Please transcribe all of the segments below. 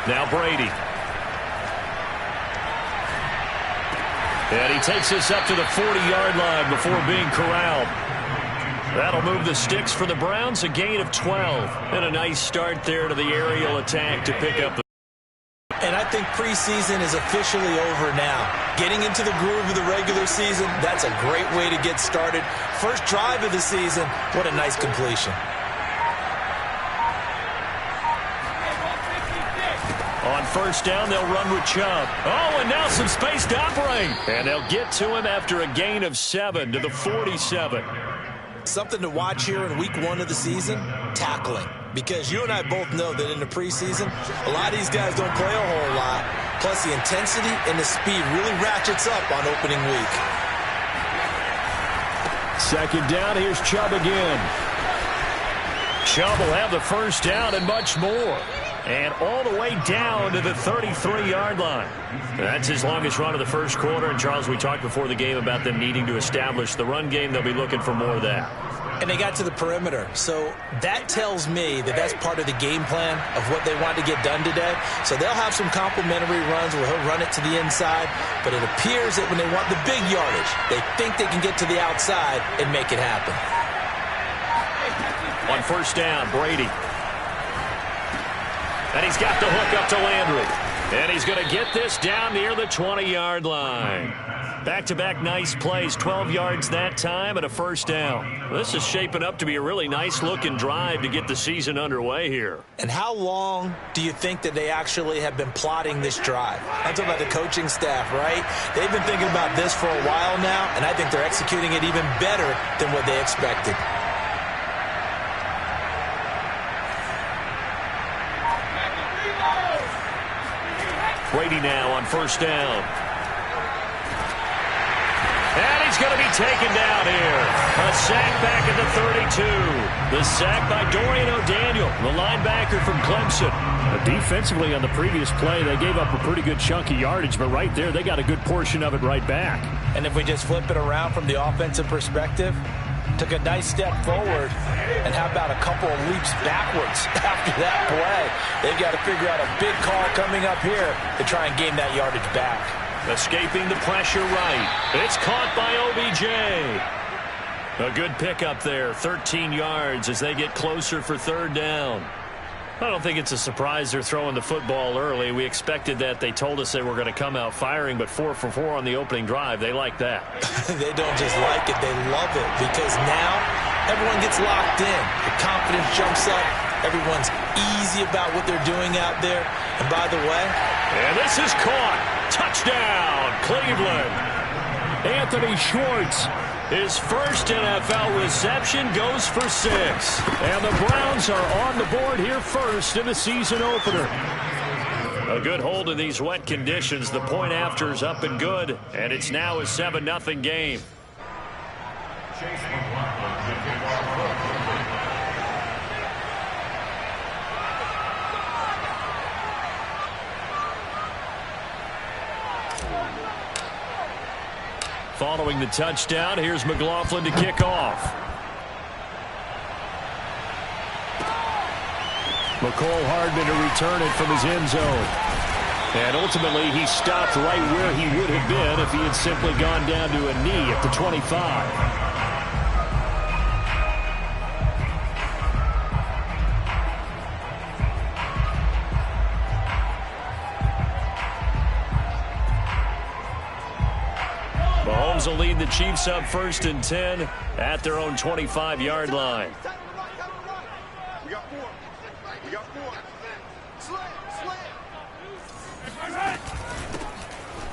Now Brady. And he takes this up to the 40-yard line before being corralled. That'll move the sticks for the Browns, a gain of 12. And a nice start there to the aerial attack to pick up the... And I think preseason is officially over now. Getting into the groove of the regular season, that's a great way to get started. First drive of the season, what a nice completion. On first down, they'll run with Chubb. Oh, and now some space to operate. And they'll get to him after a gain of 7 to the 47. Something to watch here in week 1 of the season, tackling. Because you and I both know that in the preseason, a lot of these guys don't play a whole lot. Plus, the intensity and the speed really ratchets up on opening week. Second down, here's Chubb again. Chubb will have the first down and much more. And all the way down to the 33-yard line. That's his longest run of the first quarter. And, Charles, we talked before the game about them needing to establish the run game. They'll be looking for more of that. And they got to the perimeter. So that tells me that that's part of the game plan of what they want to get done today. So they'll have some complimentary runs where he'll run it to the inside. But it appears that when they want the big yardage, they think they can get to the outside and make it happen. On first down, Brady. And he's got the hook up to Landry. And he's going to get this down near the 20-yard line. Back-to-back nice plays, 12 yards that time and a first down. This is shaping up to be a really nice-looking drive to get the season underway here. And how long do you think that they actually have been plotting this drive? I'm talking about the coaching staff, right? They've been thinking about this for a while now, and I think they're executing it even better than what they expected. Brady now on first down. And he's going to be taken down here. A sack back at the 32. The sack by Dorian O'Daniel, the linebacker from Clemson. Defensively on the previous play, they gave up a pretty good chunk of yardage, but right there, they got a good portion of it right back. And if we just flip it around from the offensive perspective, took a nice step forward, and how about a couple of leaps backwards after that play? They've got to figure out a big call coming up here to try and gain that yardage back. Escaping the pressure right. It's caught by OBJ. A good pickup there, 13 yards as they get closer for third down. I don't think it's a surprise they're throwing the football early. We expected that. They told us they were going to come out firing, but 4 for 4 on the opening drive. They like that. They don't just like it, they love it, because now everyone gets locked in. The confidence jumps up. Everyone's easy about what they're doing out there. And by the way, and this is caught. Touchdown, Cleveland. Anthony Schwartz. His first NFL reception goes for 6. And the Browns are on the board here first in the season opener. A good hold in these wet conditions. The point after is up and good. And it's now a 7-0 game. Following the touchdown, here's McLaughlin to kick off. McCole Hardman to return it from his end zone. And ultimately, he stopped right where he would have been if he had simply gone down to a knee at the 25. Mahomes will lead the Chiefs up 1st and 10 at their own 25-yard line. We got 4. We got 4.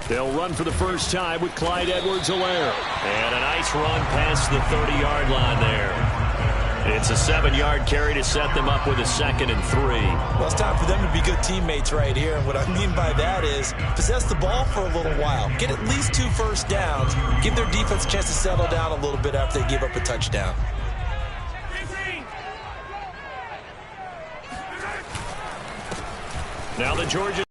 They'll run for the first time with Clyde Edwards-Helaire. And a nice run past the 30-yard line there. It's a 7-yard carry to set them up with a 2nd and 3. Well, it's time for them to be good teammates right here. And what I mean by that is possess the ball for a little while. Get at least 2 first downs. Give their defense a chance to settle down a little bit after they give up a touchdown. Now the Georgia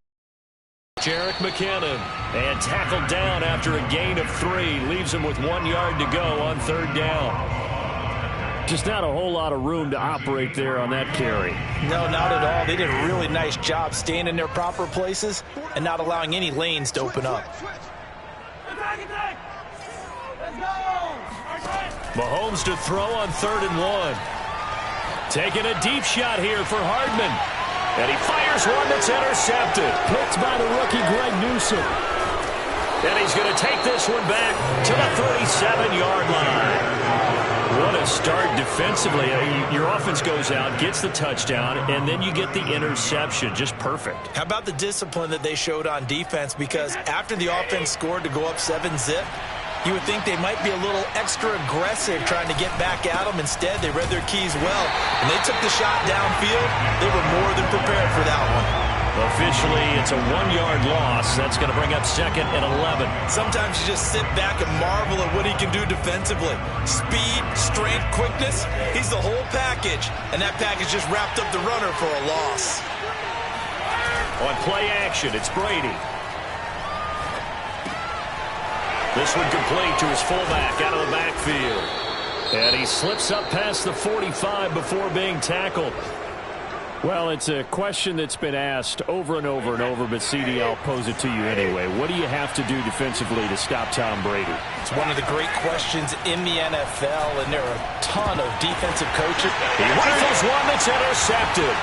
Jerick McKinnon. And tackled down after a gain of 3. Leaves him with 1 yard to go on 3rd down. Just not a whole lot of room to operate there on that carry. No, not at all. They did a really nice job staying in their proper places and not allowing any lanes to open up. Mahomes to throw on 3rd and 1. Taking a deep shot here for Hardman. And he fires one that's intercepted. Picked by the rookie Greg Newsome. And he's going to take this one back to the 37-yard line. What a start defensively. Your offense goes out, gets the touchdown, and then you get the interception. Just perfect. How about the discipline that they showed on defense? Because after the offense scored to go up 7-zip, you would think they might be a little extra aggressive trying to get back at them. Instead, they read their keys well, and they took the shot downfield. They were more than prepared for that one. Officially, it's a 1-yard loss. That's going to bring up 2nd and 11. Sometimes you just sit back and marvel at what he can do defensively. Speed, strength, quickness, he's the whole package. And that package just wrapped up the runner for a loss. On play action, it's Brady. This one complete to his fullback out of the backfield. And he slips up past the 45 before being tackled. Well, it's a question that's been asked over and over and over, but CD, I'll pose it to you anyway. What do you have to do defensively to stop Tom Brady? It's one of the great questions in the NFL, and there are a ton of defensive coaches. He rifles one that's intercepted.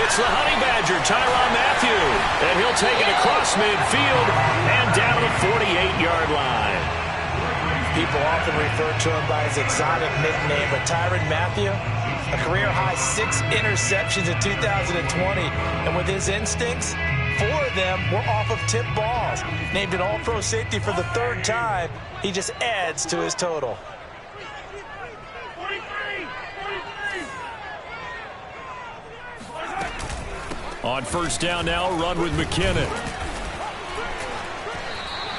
It's the Honey Badger, Tyrann Mathieu, and he'll take it across midfield and down to the 48-yard line. People often refer to him by his exotic nickname, but Tyrann Mathieu, a career-high 6 interceptions in 2020. And with his instincts, 4 of them were off of tip balls. Named an all-pro safety for the 3rd time, he just adds to his total. On 1st down now, run with McKinnon.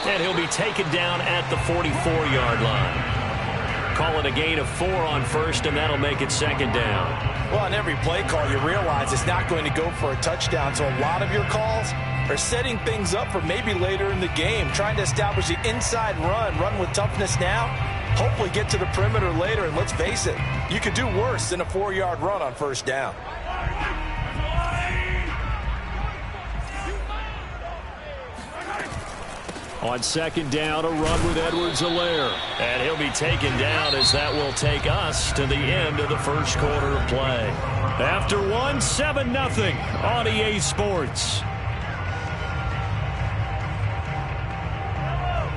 And he'll be taken down at the 44-yard line. Call it a gain of 4 on 1st, and that'll make it 2nd down. Well, on every play call, you realize it's not going to go for a touchdown, so a lot of your calls are setting things up for maybe later in the game, trying to establish the inside run with toughness now, hopefully get to the perimeter later, and let's face it, you could do worse than a 4-yard run on 1st down. On 2nd down, a run with Edwards-Helaire. And he'll be taken down as that will take us to the end of the 1st quarter of play. After 1, 7-0 on EA Sports.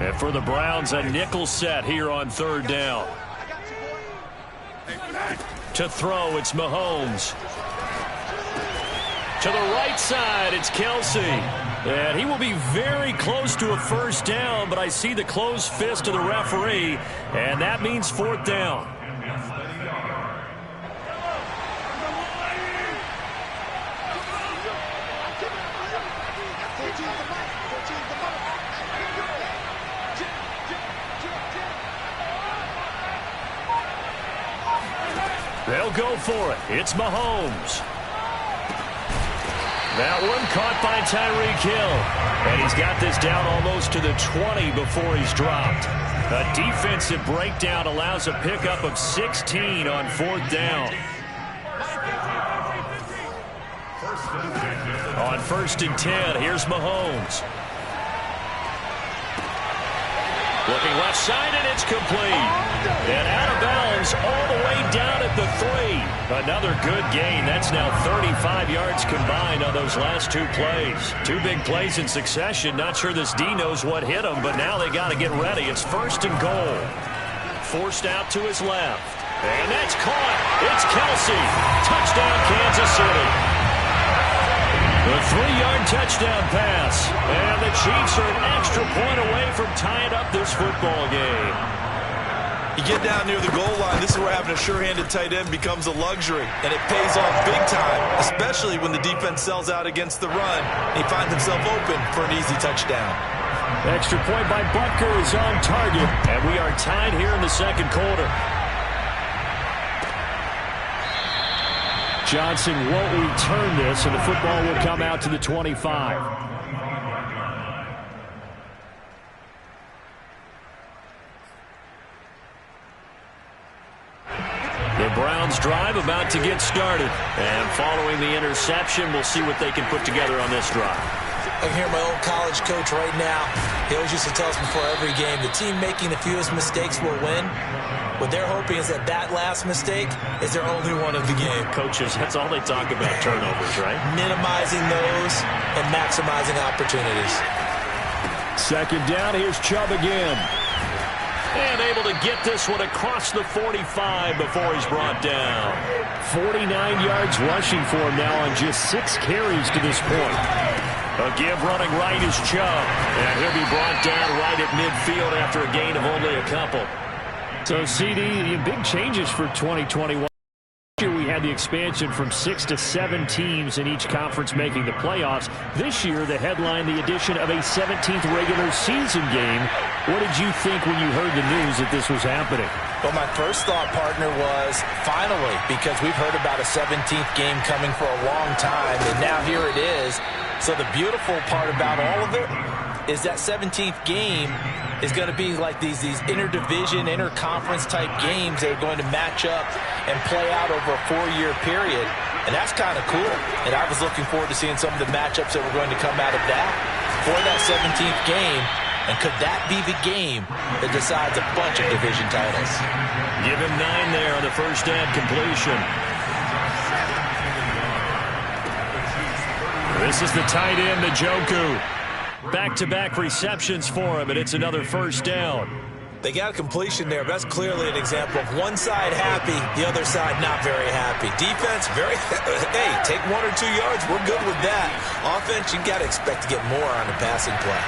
And for the Browns, a nickel set here on 3rd down. To throw, it's Mahomes. To the right side, it's Kelce. And he will be very close to a 1st down, but I see the closed fist of the referee, and that means 4th down. They'll go for it. It's Mahomes. That one caught by Tyreek Hill. And he's got this down almost to the 20 before he's dropped. A defensive breakdown allows a pickup of 16 on 4th down. On 1st and 10, here's Mahomes. Looking left side, and it's complete. And out of bounds all the way down at the 3. Another good gain. That's now 35 yards combined on those last 2 plays. 2 big plays in succession. Not sure this D knows what hit him, but now they got to get ready. It's 1st and goal. Forced out to his left. And that's caught. It's Kelce. Touchdown, Kansas City. The 3-yard touchdown pass. And the Chiefs are an extra point away from tying up this football game. You get down near the goal line, this is where having a sure-handed tight end becomes a luxury. And it pays off big time, especially when the defense sells out against the run. He finds himself open for an easy touchdown. Extra point by Butker is on target. And we are tied here in the 2nd quarter. Johnson won't return this, and the football will come out to the 25. The Browns drive about to get started. And following the interception, we'll see what they can put together on this drive. I can hear my old college coach right now. He always used to tell us before every game, the team making the fewest mistakes will win. What they're hoping is that that last mistake is their only one of the game. Coaches, that's all they talk about, turnovers, right? Minimizing those and maximizing opportunities. Second down, here's Chubb again. And able to get this one across the 45 before he's brought down. 49 yards rushing for him now on just 6 carries to this point. A give running right is Chubb. And he'll be brought down right at midfield after a gain of only a couple. So, CD, big changes for 2021. We had the expansion from 6 to 7 teams in each conference making the playoffs. This year, the headline, the addition of a 17th regular season game. What did you think when you heard the news that this was happening? Well, my first thought, partner, was finally, because we've heard about a 17th game coming for a long time, and now here it is. So the beautiful part about all of it is that 17th game is going to be like these interdivision, interconference type games that are going to match up and play out over a 4-year period. And that's kind of cool. And I was looking forward to seeing some of the matchups that were going to come out of that for that 17th game. And could that be the game that decides a bunch of division titles? Give him 9 there on the first down completion. This is the tight end, Njoku. Back-to-back receptions for him, and it's another first down. They got a completion there, but that's clearly an example of one side happy, the other side not very happy. Defense, very, hey, take 1 or 2 yards, we're good with that. Offense, you got to expect to get more on the passing play.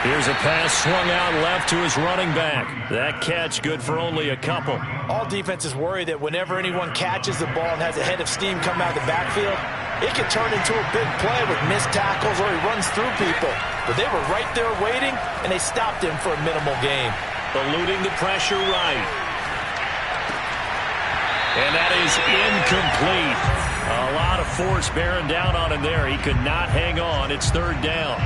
Here's a pass swung out left to his running back. That catch good for only a couple. All defenses worry that whenever anyone catches the ball and has a head of steam come out of the backfield, it could turn into a big play with missed tackles or he runs through people. But they were right there waiting, and they stopped him for a minimal gain. Eluding the pressure right. And that is incomplete. A lot of force bearing down on him there. He could not hang on. It's third down.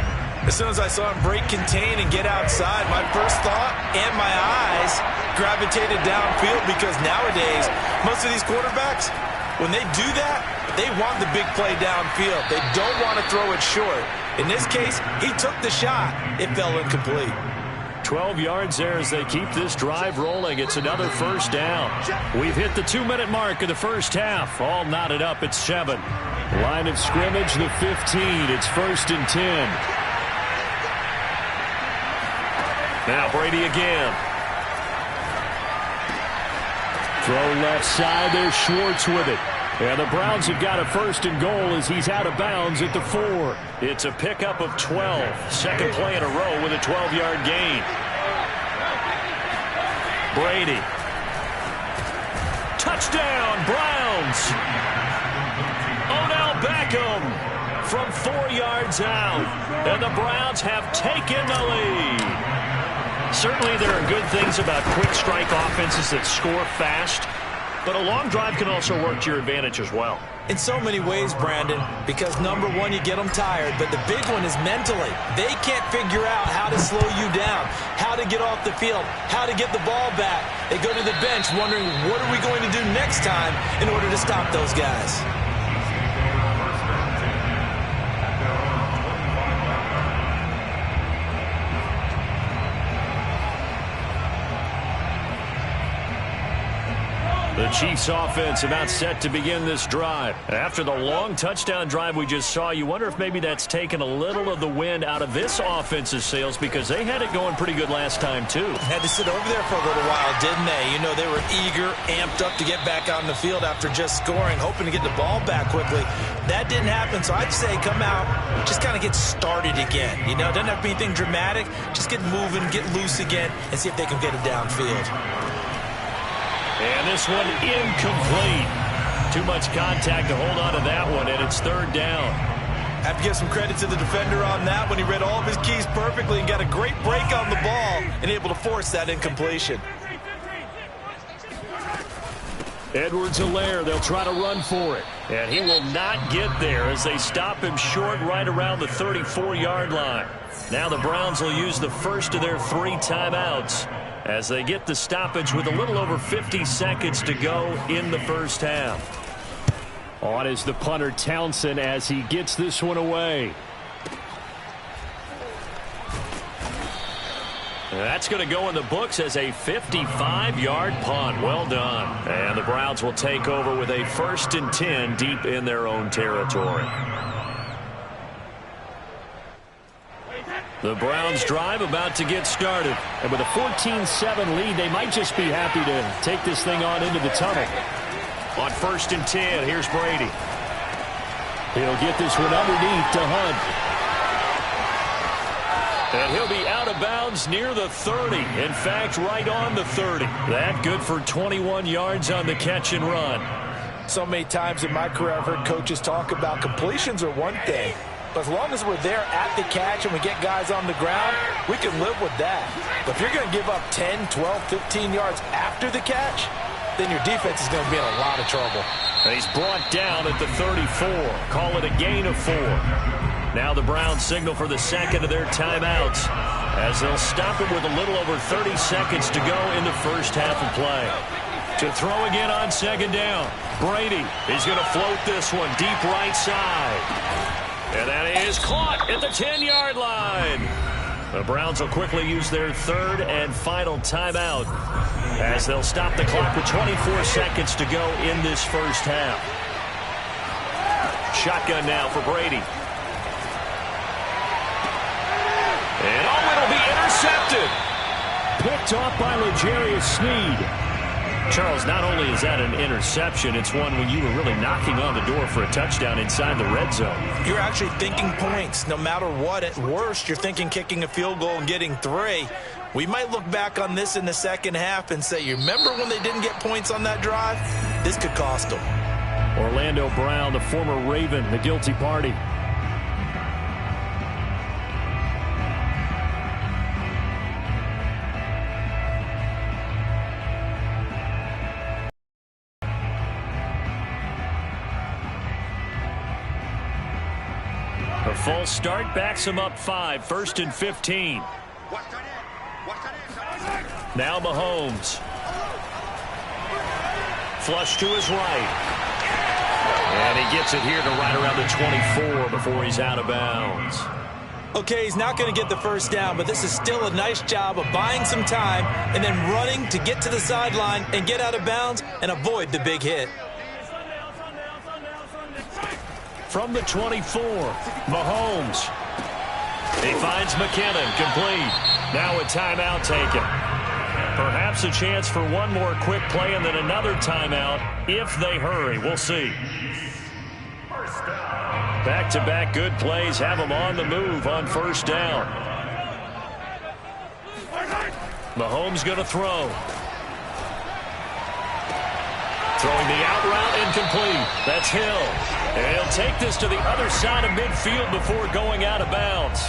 As soon as I saw him break contain and get outside, my first thought and my eyes gravitated downfield because nowadays, most of these quarterbacks, when they do that, they want the big play downfield. They don't want to throw it short. In this case, he took the shot. It fell incomplete. 12 yards there as they keep this drive rolling. It's another first down. We've hit the 2-minute mark of the first half. All knotted up at 7. Line of scrimmage, the 15. It's 1st and 10. Now Brady again. Throw left side. There's Schwartz with it. And the Browns have got a 1st and goal as he's out of bounds at the 4. It's a pickup of 12. Second play in a row with a 12-yard gain. Brady. Touchdown, Browns. Odell Beckham from 4 yards out. And the Browns have taken the lead. Certainly there are good things about quick strike offenses that score fast. But a long drive can also work to your advantage as well. In so many ways, Brandon, because number one, you get them tired, but the big one is mentally. They can't figure out how to slow you down, how to get off the field, how to get the ball back. They go to the bench wondering, what are we going to do next time in order to stop those guys? The Chiefs offense about set to begin this drive. After the long touchdown drive we just saw, you wonder if maybe that's taken a little of the wind out of this offense's sails because they had it going pretty good last time too. Had to sit over there for a little while, didn't they? You know, they were eager, amped up to get back on the field after just scoring, hoping to get the ball back quickly. That didn't happen, so I'd say come out, just kind of get started again. You know, doesn't have to be anything dramatic. Just get moving, get loose again, and see if they can get it downfield. And this one incomplete. Too much contact to hold on to that one, and it's third down. Have to give some credit to the defender on that when he read all of his keys perfectly and got a great break on the ball and able to force that incompletion. Edwards-Helaire, they'll try to run for it. And he will not get there as they stop him short right around the 34-yard line. Now the Browns will use the first of their 3 timeouts as they get the stoppage with a little over 50 seconds to go in the first half. On is the punter Townsend as he gets this one away. That's going to go in the books as a 55-yard punt. Well done. And the Browns will take over with a 1st and 10 deep in their own territory. The Browns drive about to get started. And with a 14-7 lead, they might just be happy to take this thing on into the tunnel. On 1st and 10, here's Brady. He'll get this one underneath to Hunt. And he'll be out of bounds near the 30. In fact, right on the 30. That good for 21 yards on the catch and run. So many times in my career I've heard coaches talk about completions are one thing. But as long as we're there at the catch and we get guys on the ground, we can live with that. But if you're going to give up 10, 12, 15 yards after the catch, then your defense is going to be in a lot of trouble. And he's brought down at the 34. Call it a gain of 4. Now the Browns signal for the second of their timeouts as they'll stop it with a little over 30 seconds to go in the first half of play. To throw again on 2nd down. Brady is going to float this one deep right side. And that is caught at the 10-yard line. The Browns will quickly use their 3rd and final timeout as they'll stop the clock with 24 seconds to go in this first half. Shotgun now for Brady. And it'll be intercepted. Picked off by L'Jarius Sneed. Charles, not only is that an interception, it's one when you were really knocking on the door for a touchdown inside the red zone. You're actually thinking points. No matter what, at worst, you're thinking kicking a field goal and getting 3. We might look back on this in the second half and say, you remember when they didn't get points on that drive? This could cost them. Orlando Brown, the former Raven, the guilty party. A full start backs him up 5, 1st and 15. Now Mahomes. Flush to his right. And he gets it here to right around the 24 before he's out of bounds. Okay, he's not going to get the first down, but this is still a nice job of buying some time and then running to get to the sideline and get out of bounds and avoid the big hit. From the 24, Mahomes. He finds McKinnon, complete. Now a timeout taken. Perhaps a chance for one more quick play and then another timeout if they hurry. We'll see. Back-to-back good plays have them on the move on 1st down. Mahomes going to throw. Throwing the out route incomplete. That's Hill. And he'll take this to the other side of midfield before going out of bounds.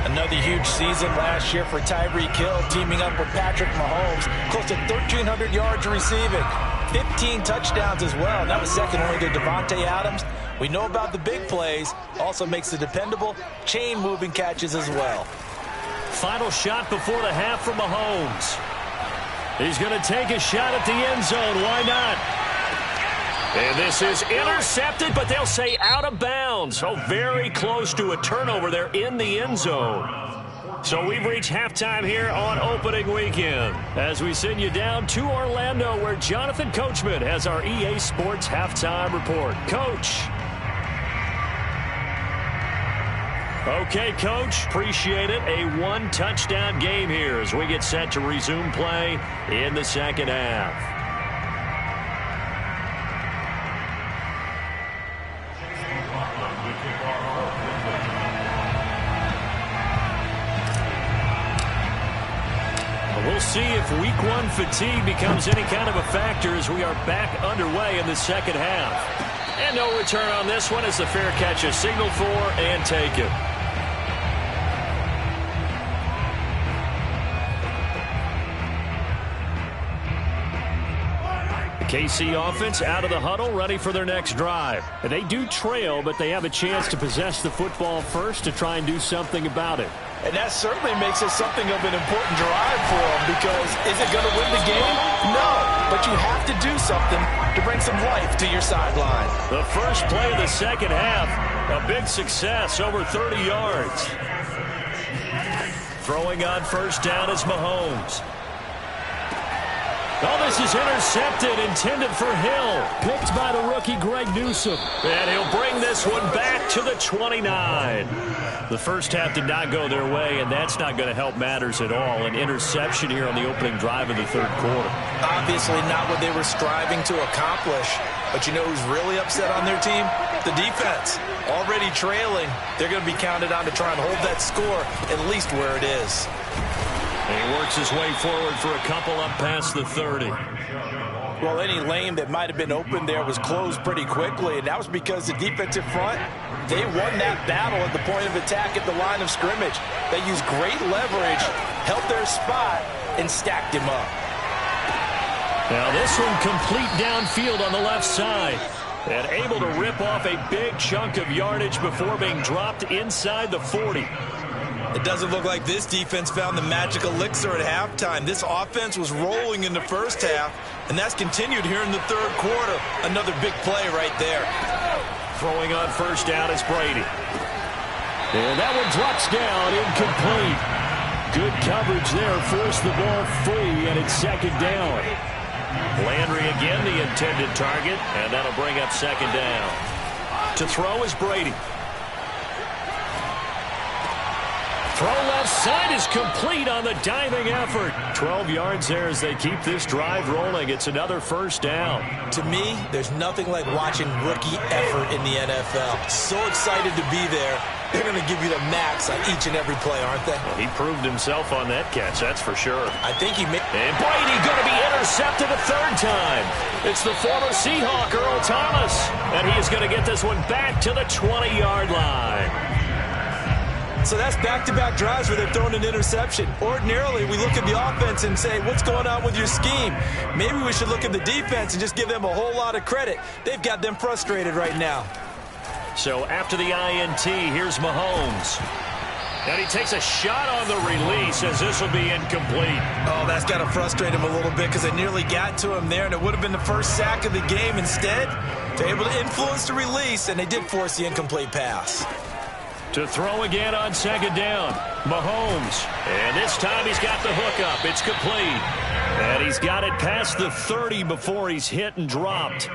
Another huge season last year for Tyreek Hill, teaming up with Patrick Mahomes. Close to 1,300 yards receiving. 15 touchdowns as well. And that was second only to Devontae Adams. We know about the big plays. Also makes the dependable chain-moving catches as well. Final shot before the half from Mahomes. He's going to take a shot at the end zone. Why not? And this is intercepted, but they'll say out of bounds. So very close to a turnover there in the end zone. So we've reached halftime here on opening weekend as we send you down to Orlando where Jonathan Coachman has our EA Sports halftime report. Coach. Okay, Coach, appreciate it. A one-touchdown game here as we get set to resume play in the second half. We'll see if week one fatigue becomes any kind of a factor as we are back underway in the second half. And no return on this one as the fair catch is signaled for and taken. KC offense out of the huddle, ready for their next drive. They do trail, but they have a chance to possess the football first to try and do something about it. And that certainly makes it something of an important drive for them, because is it going to win the game? No, but you have to do something to bring some life to your sideline. The first play of the second half, a big success, over 30 yards. Throwing on first down is Mahomes. Oh, this is intercepted, intended for Hill. Picked by the rookie Greg Newsome. And he'll bring this one back to the 29. The first half did not go their way, and that's not going to help matters at all. An interception here on the opening drive of the third quarter. Obviously not what they were striving to accomplish. But you know who's really upset on their team? The defense. Already trailing. They're going to be counted on to try and hold that score at least where it is. He works his way forward for a couple up past the 30. Well, any lane that might have been open there was closed pretty quickly, and that was because the defensive front, they won that battle at the point of attack at the line of scrimmage. They used great leverage, held their spot, and stacked him up. Now this one complete downfield on the left side, and able to rip off a big chunk of yardage before being dropped inside the 40. It doesn't look like this defense found the magic elixir at halftime. This offense was rolling in the first half, and that's continued here in the third quarter. Another big play right there. Throwing on first down is Brady. And that one drops down, incomplete. Good coverage there, forced the ball free, and it's second down. Landry again the intended target, and that'll bring up second down. To throw is Brady. Throw left side is complete on the diving effort. 12 yards there as they keep this drive rolling. It's another first down. To me, there's nothing like watching rookie effort in the NFL. So excited to be there. They're going to give you the max on each and every play, aren't they? Well, he proved himself on that catch, that's for sure. I think he made... And Brady going to be intercepted a third time. It's the former Seahawk, Earl Thomas. And he is going to get this one back to the 20-yard line. So that's back-to-back drives where they've thrown an interception. Ordinarily, we look at the offense and say, what's going on with your scheme? Maybe we should look at the defense and just give them a whole lot of credit. They've got them frustrated right now. So after the INT, here's Mahomes. And he takes a shot on the release as this will be incomplete. Oh, that's got to frustrate him a little bit because they nearly got to him there, and it would have been the first sack of the game. Instead, they're able to influence the release, and they did force the incomplete pass. To throw again on second down, Mahomes. And this time he's got the hook up. It's complete. And he's got it past the 30 before he's hit and dropped.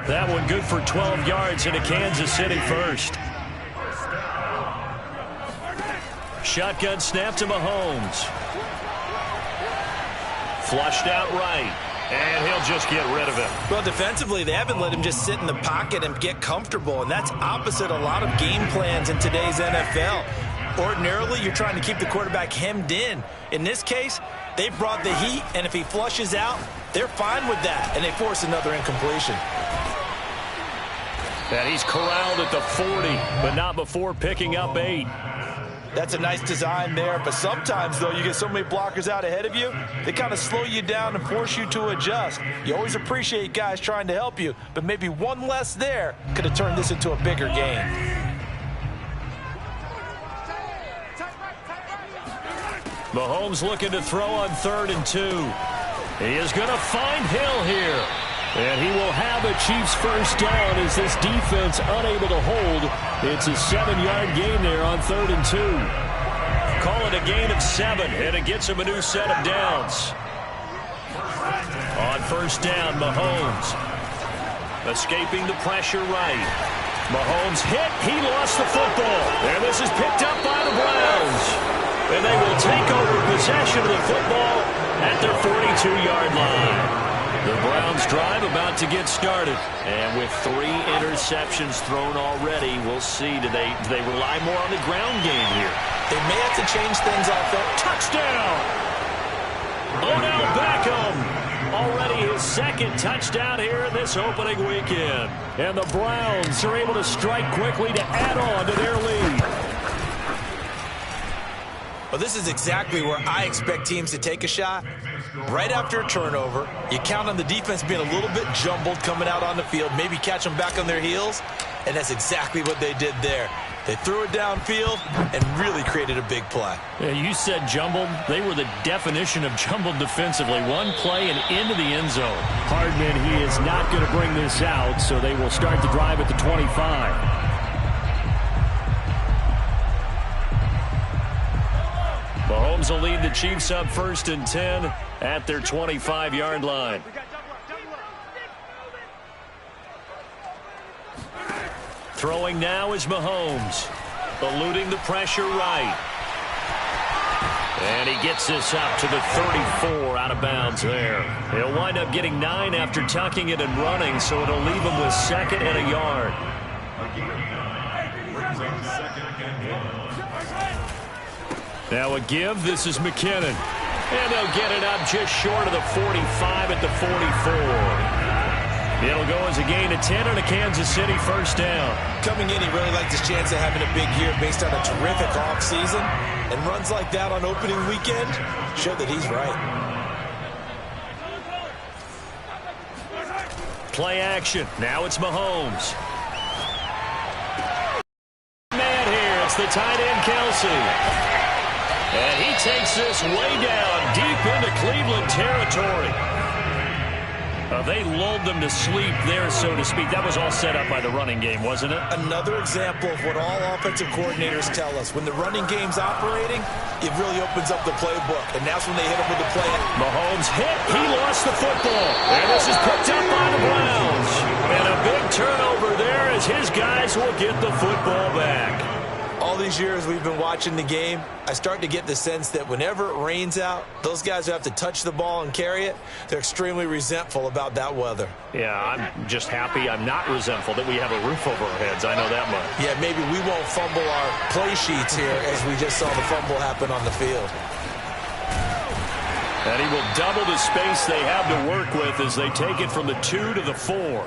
That one good for 12 yards into Kansas City first. Shotgun snap to Mahomes. Flushed out right. And he'll just get rid of it. Well, defensively, they haven't let him just sit in the pocket and get comfortable, and that's opposite a lot of game plans in today's NFL. Ordinarily, you're trying to keep the quarterback hemmed in. In this case, they brought the heat, and if he flushes out, they're fine with that, and they force another incompletion. And he's corralled at the 40, but not before picking up 8. That's a nice design there, but sometimes, though, you get so many blockers out ahead of you, they kind of slow you down and force you to adjust. You always appreciate guys trying to help you, but maybe one less there could have turned this into a bigger game. Mahomes looking to throw on 3rd and 2. He is going to find Hill here. And he will have a Chiefs first down as this defense unable to hold. It's a 7-yard gain there on 3rd and 2. Call it a gain of 7, and it gets him a new set of downs. On first down, Mahomes. Escaping the pressure right. Mahomes hit. He lost the football. And this is picked up by the Browns. And they will take over possession of the football at their 42-yard line. The Browns drive about to get started. And with 3 interceptions thrown already, we'll see. Do they rely more on the ground game here? They may have to change things off there. Touchdown! Odell Beckham. Already his 2nd touchdown here in this opening weekend. And the Browns are able to strike quickly to add on to their lead. Well, this is exactly where I expect teams to take a shot. Right after a turnover, you count on the defense being a little bit jumbled coming out on the field, maybe catch them back on their heels, and that's exactly what they did there. They threw it downfield and really created a big play. Yeah, you said jumbled. They were the definition of jumbled defensively. One play and into the end zone. Hardman, he is not going to bring this out, so they will start the drive at the 25. Mahomes will lead the Chiefs up 1st and 10 at their 25-yard line. Throwing now is Mahomes, eluding the pressure right. And he gets this up to the 34 out of bounds there. He'll wind up getting 9 after tucking it and running, so it'll leave him with 2nd and a yard. Now a give. This is McKinnon. And they'll get it up just short of the 45 at the 44. It'll go as a gain of 10 on a Kansas City 1st down. Coming in, he really liked his chance of having a big year based on a terrific offseason. And runs like that on opening weekend show that he's right. Play action. Now it's Mahomes. Man here. It's the tight end, Kelsey. And he takes this way down deep into Cleveland territory. They lulled them to sleep there, so to speak. That was all set up by the running game, wasn't it? Another example of what all offensive coordinators tell us. When the running game's operating, it really opens up the playbook. And that's when they hit him with the play. Mahomes hit. He lost the football. And this is picked up by the Browns. And a big turnover there as his guys will get the football back. All these years we've been watching the game, I start to get the sense that whenever it rains out, those guys who have to touch the ball and carry it, they're extremely resentful about that weather. Yeah, I'm just happy I'm not resentful that we have a roof over our heads. I know that much. Yeah, maybe we won't fumble our play sheets here as we just saw the fumble happen on the field. And he will double the space they have to work with as they take it from the 2 to the 4.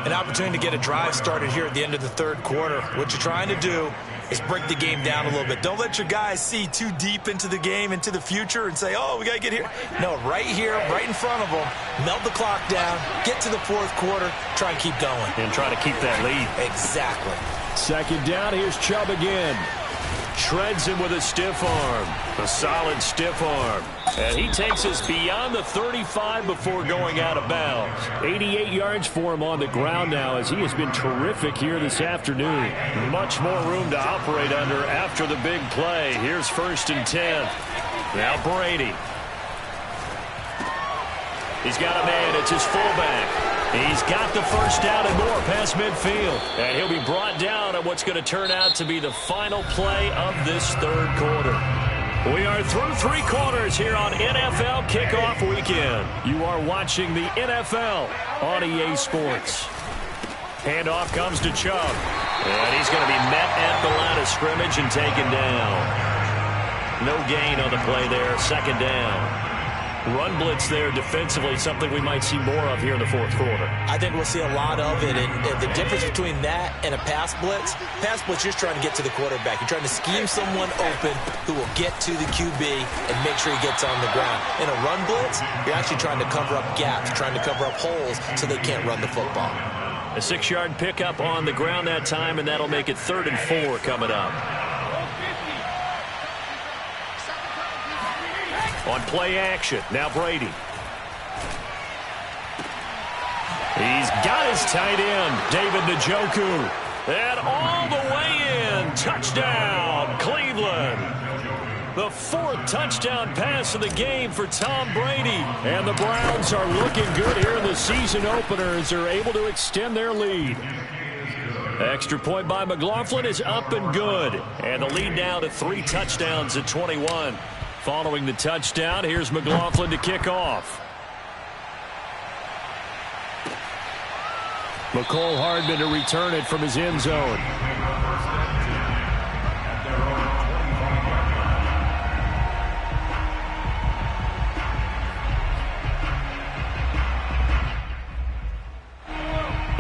An opportunity to get a drive started here at the end of the 3rd quarter. What you're trying to do is break the game down a little bit. Don't let your guys see too deep into the game, into the future, and say, oh, we got to get here. No, right here, right in front of them, melt the clock down, get to the 4th quarter, try and keep going. And try to keep that lead. Exactly. 2nd down, here's Chubb again. Shreds him with a stiff arm. A solid stiff arm. And he takes us beyond the 35 before going out of bounds. 88 yards for him on the ground now as he has been terrific here this afternoon. Much more room to operate under after the big play. Here's 1st and 10. Now Brady. He's got a man. It's his fullback. He's got the 1st down and more past midfield. And he'll be brought down at what's going to turn out to be the final play of this 3rd quarter. We are through 3 quarters here on NFL Kickoff Weekend. You are watching the NFL on EA Sports. Handoff comes to Chubb. And he's going to be met at the line of scrimmage and taken down. No gain on the play there. 2nd down. Run blitz there defensively, something we might see more of here in the 4th quarter. I think we'll see a lot of it, and the difference between that and a pass blitz, you're just trying to get to the quarterback. You're trying to scheme someone open who will get to the QB and make sure he gets on the ground. In a run blitz, you're actually trying to cover up gaps, trying to cover up holes so they can't run the football. A 6-yard pickup on the ground that time, and that'll make it 3rd and 4 coming up. On play action, now Brady. He's got his tight end, David Njoku. And all the way in, touchdown, Cleveland. The 4th touchdown pass of the game for Tom Brady. And the Browns are looking good here in the season opener as they're able to extend their lead. Extra point by McLaughlin is up and good. And the lead now to 3 touchdowns at 21. Following the touchdown, here's McLaughlin to kick off. Mecole Hardman to return it from his end zone.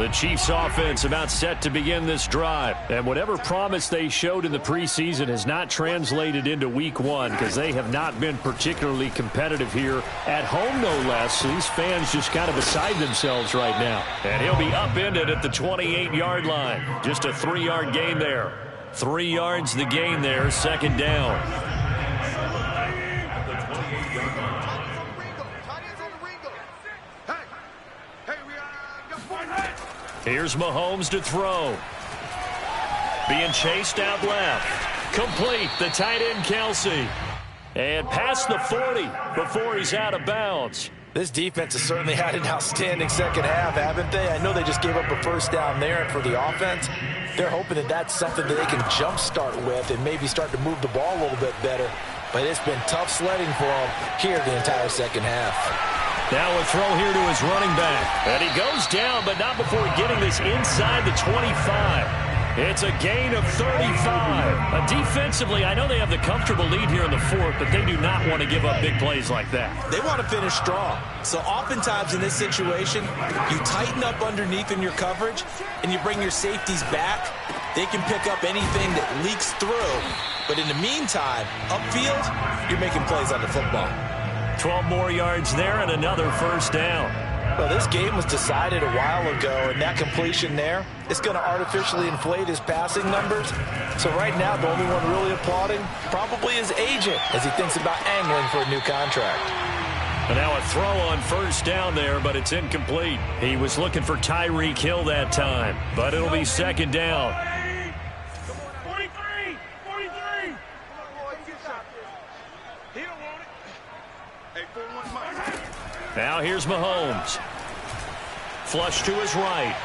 The Chiefs offense about set to begin this drive. And whatever promise they showed in the preseason has not translated into week one because they have not been particularly competitive here at home, no less. So these fans just kind of beside themselves right now. And he'll be upended at the 28-yard line. Just a 3-yard gain there. 3 yards the gain there, second down. Here's Mahomes to throw. Being chased out left. Complete, the tight end Kelsey. And past the 40 before he's out of bounds. This defense has certainly had an outstanding second half, haven't they? I know they just gave up a first down there, and for the offense, they're hoping that that's something that they can jumpstart with and maybe start to move the ball a little bit better. But it's been tough sledding for them here the entire second half. Now a throw here to his running back. And he goes down, but not before getting this inside the 25. It's a gain of 35. Defensively, I know they have the comfortable lead here in the fourth, but they do not want to give up big plays like that. They want to finish strong. So oftentimes in this situation, you tighten up underneath in your coverage, and you bring your safeties back. They can pick up anything that leaks through. But in the meantime, upfield, you're making plays on the football. 12 more yards there and another first down. Well, this game was decided a while ago, and that completion there is going to artificially inflate his passing numbers. So right now, the only one really applauding probably his agent as he thinks about angling for a new contract. And now a throw on first down there, but it's incomplete. He was looking for Tyreek Hill that time, but it'll be second down. 43! 43! Now here's Mahomes. Flush to his right.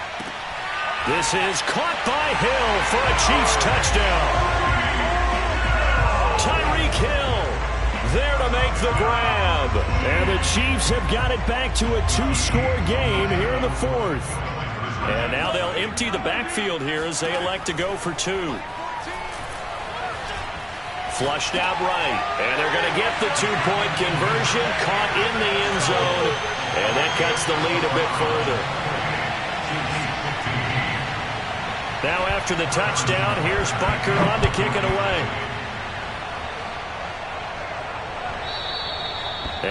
This is caught by Hill for a Chiefs touchdown. Tyreek Hill there to make the grab. And the Chiefs have got it back to a 2-score game here in the fourth. And now they'll empty the backfield here as they elect to go for 2. Flushed out right, and they're going to get the 2-point conversion, caught in the end zone, and that cuts the lead a bit further. Now after the touchdown, here's Butker on to kick it away.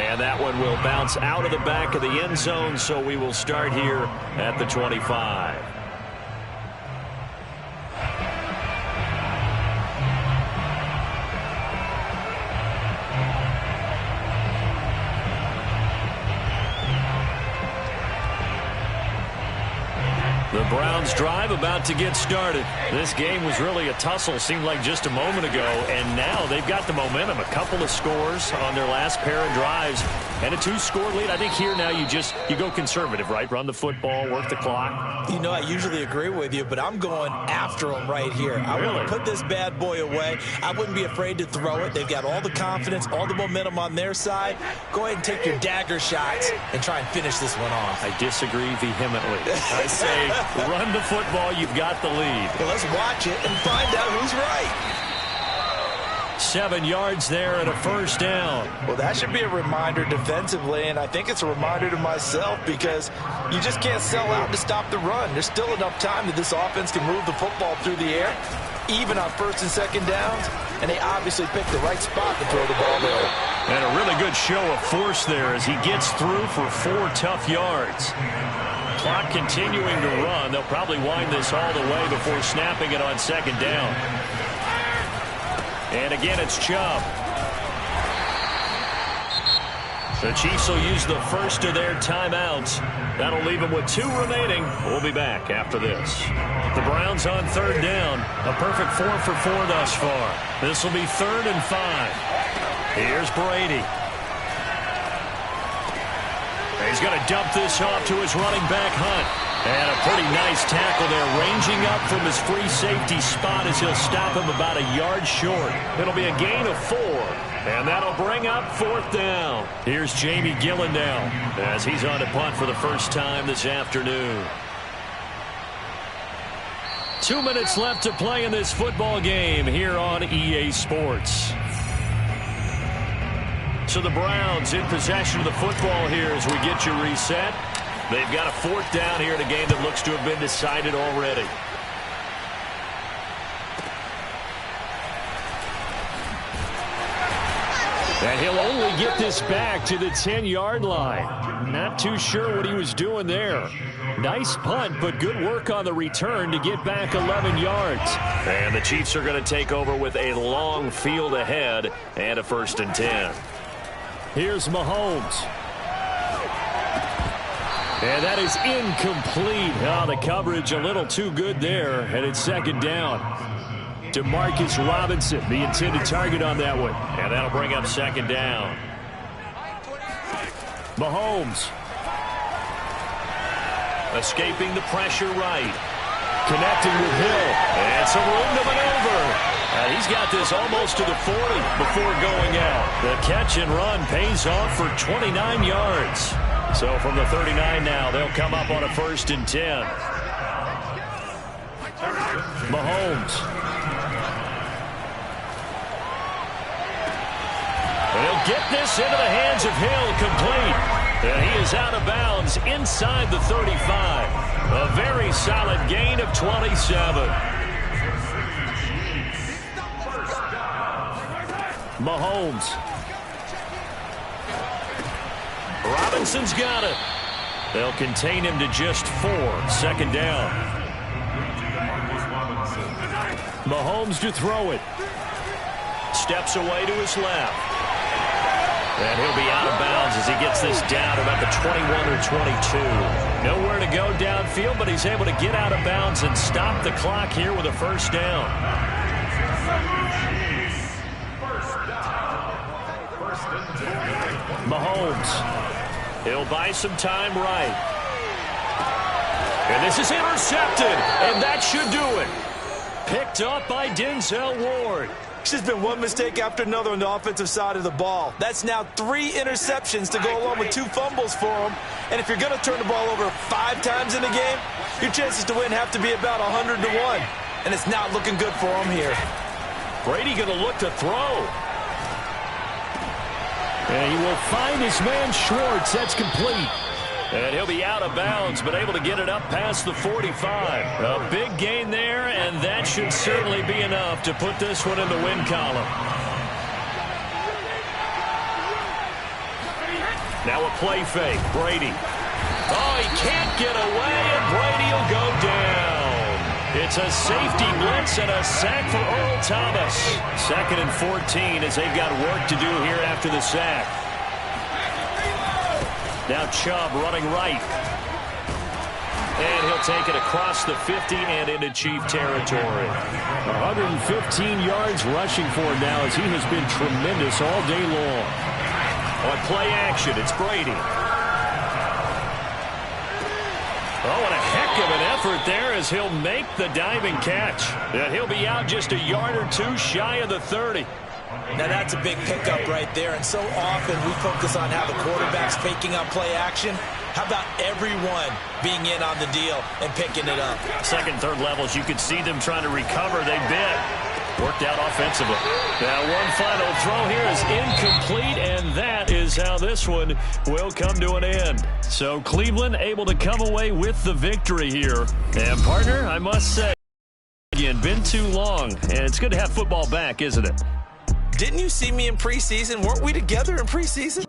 And that one will bounce out of the back of the end zone, so we will start here at the 25. The Browns drive about to get started. This game was really a tussle, seemed like just a moment ago, and now they've got the momentum. A couple of scores on their last pair of drives and a 2-score lead. I think here now you go conservative, right? Run the football, work the clock. You know, I usually agree with you, but I'm going after them right here. I want to put this bad boy away. I wouldn't be afraid to throw it. They've got all the confidence, all the momentum on their side. Go ahead and take your dagger shots and try and finish this one off. I disagree vehemently. I say run the football, you've got the lead. Well, let's watch it and find out who's right. 7 yards there and a first down. Well, that should be a reminder defensively, and I think it's a reminder to myself because you just can't sell out to stop the run. There's still enough time that this offense can move the football through the air, even on first and second downs, and they obviously picked the right spot to throw the ball there. And a really good show of force there as he gets through for 4 tough yards. Clock continuing to run. They'll probably wind this all the way before snapping it on second down. And again, it's Chubb. The Chiefs will use the first of their timeouts. That'll leave them with 2 remaining. We'll be back after this. The Browns on third down. A perfect 4 for 4 thus far. This will be 3rd and 5. Here's Brady. He's going to dump this off to his running back, Hunt. And a pretty nice tackle there, ranging up from his free safety spot as he'll stop him about a yard short. It'll be a gain of 4, and that'll bring up 4th down. Here's Jamie Gillen now as he's on to punt for the first time this afternoon. 2 minutes left to play in this football game here on EA Sports. So the Browns in possession of the football here as we get you reset. They've got a 4th down here in a game that looks to have been decided already. And he'll only get this back to the 10-yard line. Not too sure what he was doing there. Nice punt, but good work on the return to get back 11 yards. And the Chiefs are going to take over with a long field ahead and a 1st and 10. Here's Mahomes. And that is incomplete. Oh, the coverage a little too good there, and it's 2nd down. Demarcus Robinson, the intended target on that one. And that'll bring up 2nd down. Mahomes. Escaping the pressure right. Connecting with Hill. And some room to maneuver. He's got this almost to the 40 before going out. The catch and run pays off for 29 yards. So from the 39 now, they'll come up on a 1st and 10. Mahomes. He'll get this into the hands of Hill, complete. And he is out of bounds inside the 35. A very solid gain of 27. Mahomes. Robinson's got it. They'll contain him to just 4. 2nd down. Mahomes to throw it. Steps away to his left. And he'll be out of bounds as he gets this down about the 21 or 22. Nowhere to go downfield, but he's able to get out of bounds and stop the clock here with a 1st down. Mahomes. He'll buy some time right. And this is intercepted, and that should do it. Picked up by Denzel Ward. It's just been one mistake after another on the offensive side of the ball. That's now 3 interceptions to go along with 2 fumbles for him. And if you're going to turn the ball over 5 times in a game, your chances to win have to be about 100 to 1. And it's not looking good for him here. Brady going to look to throw. And he will find his man Schwartz. That's complete. And he'll be out of bounds, but able to get it up past the 45. A big gain there, and that should certainly be enough to put this one in the win column. Now a play fake. Brady. Oh, he can't get away, and Brady will go down. It's a safety blitz and a sack for Earl Thomas. 2nd and 14 as they've got work to do here after the sack. Now Chubb running right. And he'll take it across the 50 and into Chief territory. 115 yards rushing for him now as he has been tremendous all day long. On play action, it's Brady. Oh, what a heck of an effort there as he'll make the diving catch. And he'll be out just a yard or 2 shy of the 30. Now that's a big pickup right there, and so often we focus on how the quarterback's faking up play action. How about everyone being in on the deal and picking it up? 2nd, 3rd levels, you could see them trying to recover. They bit. Worked out offensively. Now one final throw here is incomplete, and that is how this one will come to an end. So Cleveland able to come away with the victory here. And partner, I must say, again, been too long, and it's good to have football back, isn't it? Didn't you see me in preseason? Weren't we together in preseason?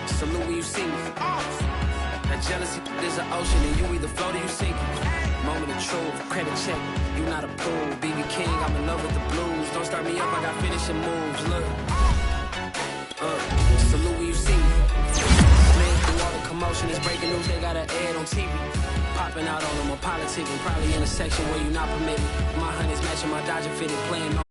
Salute when you see me. That jealousy is an ocean, and you either float or you sink. Moment of truth, credit check. You not approved. BB King, I'm in love with the blues. Don't start me up, I got finishing moves. Look. Salute when you see me. Commotion is breaking news, they got an ad on TV. Popping out on them on politicking, probably in a section where you not permitted. My honey's matching my Dodger fitted, playing no